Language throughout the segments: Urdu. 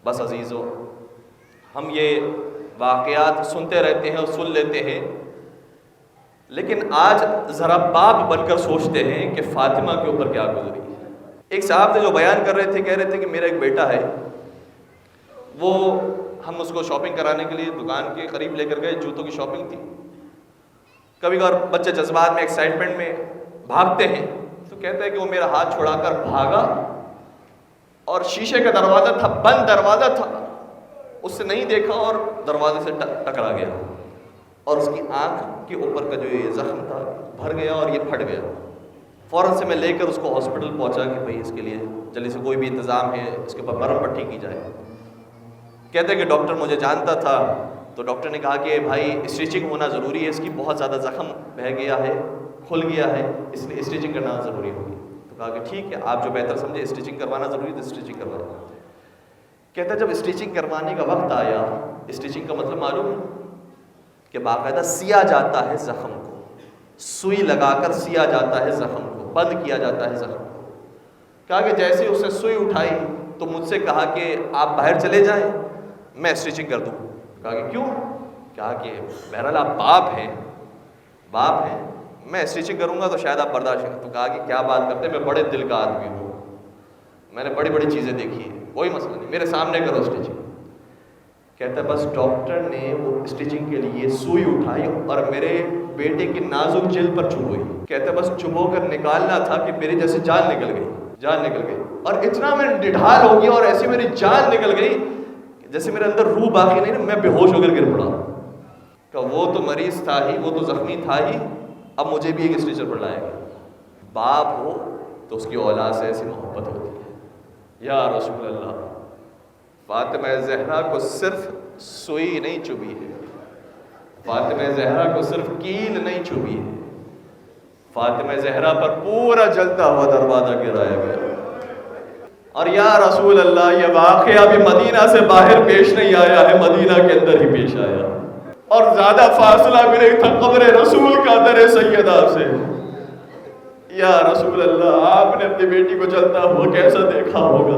بس عزیزو، ہم یہ واقعات سنتے رہتے ہیں اور سن لیتے ہیں، لیکن آج ذرا باپ بن کر سوچتے ہیں کہ فاطمہ کے اوپر کیا گزری ہے۔ ایک صاحب تھے جو بیان کر رہے تھے، کہہ رہے تھے کہ میرا ایک بیٹا ہے، وہ ہم اس کو شاپنگ کرانے کے لیے دکان کے قریب لے کر گئے، جوتوں کی شاپنگ تھی۔ کبھی کبھار بچے جذبات میں ایکسائٹمنٹ میں بھاگتے ہیں، تو کہتے ہیں کہ وہ میرا ہاتھ چھڑا کر بھاگا اور شیشے کا دروازہ تھا، بند دروازہ تھا، اس سے نہیں دیکھا اور دروازے سے ٹکرا گیا، اور اس کی آنکھ کے اوپر کا جو یہ زخم تھا بھر گیا اور یہ پھٹ گیا۔ فوراً سے میں لے کر اس کو ہاسپٹل پہنچا کہ بھئی اس کے لیے جلدی سے کوئی بھی انتظام ہے، اس کے اوپر مرہم پٹی کی جائے۔ کہتے ہیں کہ ڈاکٹر مجھے جانتا تھا، تو ڈاکٹر نے کہا کہ بھائی اسٹیچنگ ہونا ضروری ہے، اس کی بہت زیادہ زخم بہہ گیا ہے، کھل گیا ہے، اس لیے اسٹیچنگ کرنا ضروری ہوگی۔ تو کہا کہ ٹھیک ہے، آپ جو بہتر سمجھے اسٹیچنگ کروانا ضروری ہے تو اسٹیچنگ کروائیں۔ کہتا ہے جب اسٹیچنگ کروانے کا وقت آیا، اسٹیچنگ کا مطلب معلوم ہے کہ باقاعدہ سیا جاتا ہے زخم کو، سوئی لگا کر سیا جاتا ہے زخم کو، بند کیا جاتا ہے زخم کو۔ کہا کہ جیسے اس نے سوئی اٹھائی تو مجھ سے کہا کہ آپ باہر چلے جائیں، میں اسٹیچنگ کر دوں۔ کہا کہ کیوں؟ کہا کہ بہرحال آپ باپ ہیں، میں اسٹیچنگ کروں گا تو شاید آپ برداشت کریں۔ تو کہا کہ کیا بات کرتے ہیں، میں بڑے دل کا آدمی ہوں، میں نے بڑی بڑی چیزیں دیکھی ہیں، کوئی مسئلہ نہیں، میرے سامنے کرو اسٹیچنگ۔ کہتا ہے بس ڈاکٹر نے وہ اسٹیچنگ کے لیے سوئی اٹھائی اور میرے بیٹے کی نازک جلد پر چبھوئی۔ کہتا ہے بس چبھو کر نکالنا تھا کہ میری جیسے جان نکل گئی، اور اتنا میں ڈھال ہو گیا اور ایسی میری جان نکل گئی جیسے میرے اندر روح باقی نہیں، میں بے ہوش ہو کر گر پڑا۔ کہ وہ تو مریض تھا ہی، وہ تو زخمی تھا ہی، اب مجھے بھی ایک اسٹیچر پر لائے گا۔ باپ ہو تو اس کی اولاد سے ایسی محبت ہوتی ہے۔ یا رسول اللہ، فاطمہ زہرا کو صرف سوئی نہیں چبھی ہے، فاطمہ زہرا کو صرف کیل نہیں چبھی ہے، فاطمہ زہرا پر پورا جلتا ہوا دروازہ گرایا گیا۔ اور یا رسول اللہ، یہ واقعہ بھی مدینہ سے باہر پیش نہیں آیا ہے، مدینہ کے اندر ہی پیش آیا، اور زیادہ فاصلہ بھی نہیں تھا قبر رسول کا در سیدہ سے۔ یا رسول اللہ، آپ نے اپنی بیٹی کو جلتا ہوا کیسا دیکھا ہوگا؟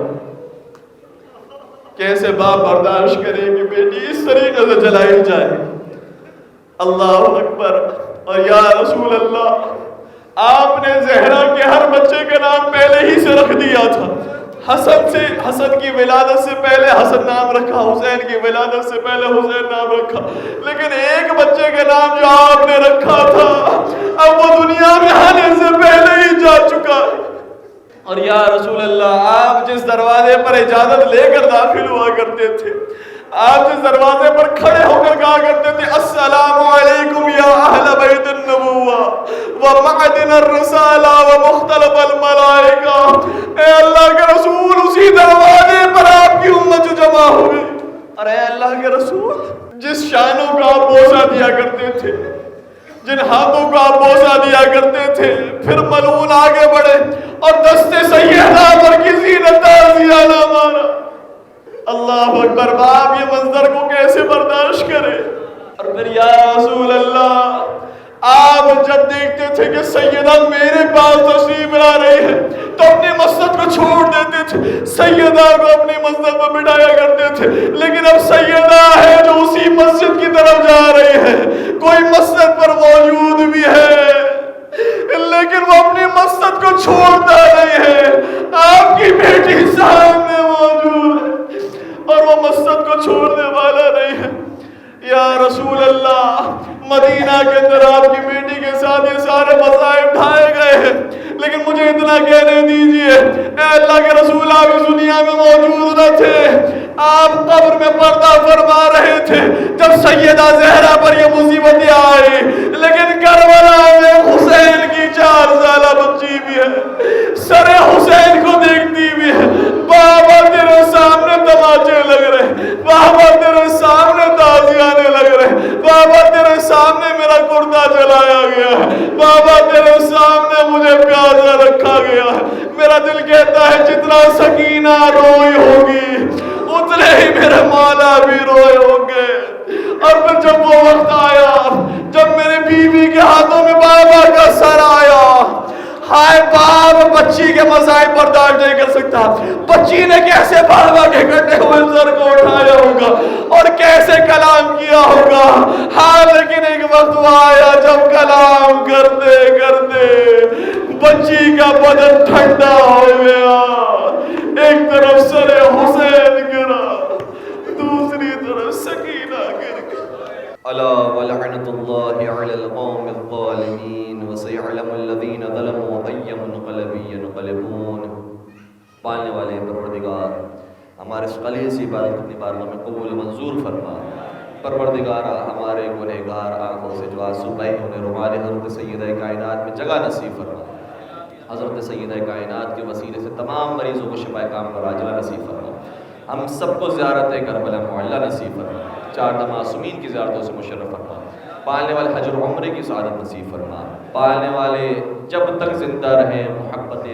کیسے باپ برداشت کرے کہ بیٹی اس طریقے سے جلائی جائے؟ اللہ اکبر۔ اور یا رسول اللہ، آپ نے زہرا کے ہر بچے کا نام پہلے ہی سے رکھ دیا تھا۔ حسن کی ولادت سے پہلے حسن نام رکھا، حسین کی ولادت سے پہلے حسین نام رکھا، لیکن ایک بچے کا نام جو آپ نے رکھا تھا اب وہ دنیا میں آنے سے پہلے ہی جا چکا ہے۔ اور یا رسول اللہ، آپ جس دروازے پر اجازت لے کر داخل ہوا کرتے تھے، آپ جس دروازے پر کھڑے ہو کر کہا کرتے تھے السلام علیکم یا اہل بیت النبوہ ومعدن الرسالہ ومختلف الملائکہ، اے اللہ کے رسول اسی دروازے پر آپ کی امت جمع ہو گئی۔ اور اے اللہ کے رسول، جس شانوں کا آپ بوسہ دیا کرتے تھے، جن ہاتھوں کو آپ بوسہ دیا کرتے تھے، پھر ملعون آگے بڑھے اور دست سیدہ پر کسی نے تعزیہ نہ مارا۔ اللہ اکبر، باپ یہ منظر کو کیسے برداشت کرے؟ اور پھر یا رسول اللہ، آپ جب دیکھتے تھے کہ سیدہ میرے پاس تشریف لا رہی ہے تو اپنی مسجد کو چھوڑ دیتے تھے، سیدہ کو اپنی مسجد میں بٹھایا کرتے تھے، لیکن اب سیدہ ہے جو اسی مسجد کی طرف جا رہی ہے، کوئی مسجد پر موجود بھی ہے لیکن وہ اپنی مسجد کو چھوڑتا نہیں ہے۔ آپ کی بیٹی سامنے موجود ہے اور وہ مسجد کو چھوڑنے والا نہیں ہے۔ یا رسول اللہ، مدینہ کے اندر آپ کی بیٹی کے ساتھ یہ سارے مصائب ڈھائے گئے ہیں، لیکن مجھے اتنا کہنے دیجئے، اے اللہ کے رسول، آپ اس دنیا میں موجود نہ تھے، آپ قبر میں پردہ فرما رہے تھے جب سیدہ زہرا پر یہ مصیبتیں آئی، لیکن کربلا میں حسین کی 4 سالہ بچی بھی ہے، سر حسین کو دیکھتی بھی ہے۔ بابا تیرے سامنے تماچے لگ رہے، بابا تیرے سامنے تعزیانے لگ رہے، بابا تیرے سامنے میرا کرتا جلایا گیا ہے، بابا تیرے سامنے مجھے پیاسا رکھا گیا ہے۔ میرا دل کہتا ہے جتنا سکینہ روئی ہوگی اتنے ہی میرے مولا بھی روئے ہوں گے۔ اور پھر جب وہ وقت آیا جب میرے بیوی کے ہاتھوں میں بابا کا سر آیا، ہائے باپ بچی کے مصائب برداشت نہیں کر سکتا، بچی نے کیسے بابا کے کٹے ہوئے سر کو اٹھایا ہوگا اور کیسے کلام کیا ہوگا. ہاں لیکن ایک وقت وہ آیا جب کلام کرتے کرتے بچی کا بدن ٹھنڈا ہو گیا. ایک طرف سر حسین گرا، دوسری طرف سکینہ گر گئی. الا ولعنت اللہ علی القوم الظالمین وسيعلم الذین ظلموا ای منقلب ینقلبون. پالنے والے پروردگار ہمارے اس خلیص عبادت اپنی بارگاہ میں قبول منظور فرما. پروردگارہ ہمارے گنہگار آنکھوں سے جو آنسو بہے انہیں رومال حضرت سیدہ کائنات میں جگہ نصیب فرما. حضرت سیدہ کائنات کے وسیلے سے تمام مریضوں کو شفا کاملہ عاجلہ نصیب فرما. ہم سب کو زیارت کربلا معلّہ نصیب فرما. 4 معصومین کی زیارتوں سے مشرف فرما. پالنے والے حج و عمرے کی سعادت نصیب فرما. پالنے والے جب تک زندہ رہیں محبت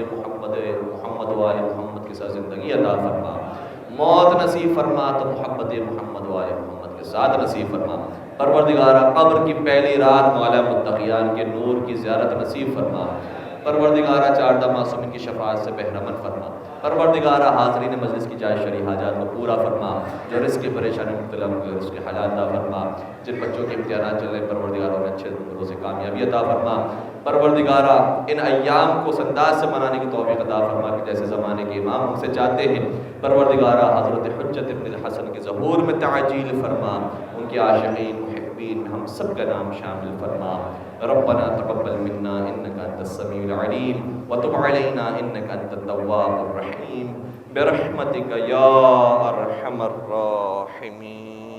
محمد والے محمد کے ساتھ زندگی عطا فرما. موت نصیب فرما تو محبت محمد والے محمد کے ساتھ نصیب فرما. پروردگارہ قبر کی پہلی رات مولا متقیان کے نور کی زیارت نصیب فرما. پروردگارہ 4 معصومین کی شفاعت سے بہرمند فرما. پروردگارہ حاضرین مجلس کی جائز شرعی حاجات کو پورا فرما. جو رزق کی پریشانی مبتلا ہوئے اس کے حالات عطا فرما. جن بچوں کے امتحانات چل رہے پروردگارہ انہیں اچھے نمبروں سے کامیابی عطا فرما. پروردگارہ ان ایام کو انداز سے منانے کی توفیق عطا فرما کہ جیسے زمانے کے امام ہم سے چاہتے ہیں. پروردگارہ حضرت حجت ابن الحسن کے ظہور میں تعجیل فرما. ان کے عاشقین محبین میں ہم سب کا نام شامل فرما. ربنا تقبل منا انك انت السميع العليم وتب علينا انك انت التواب الرحيم برحمتك يا ارحم الراحمين.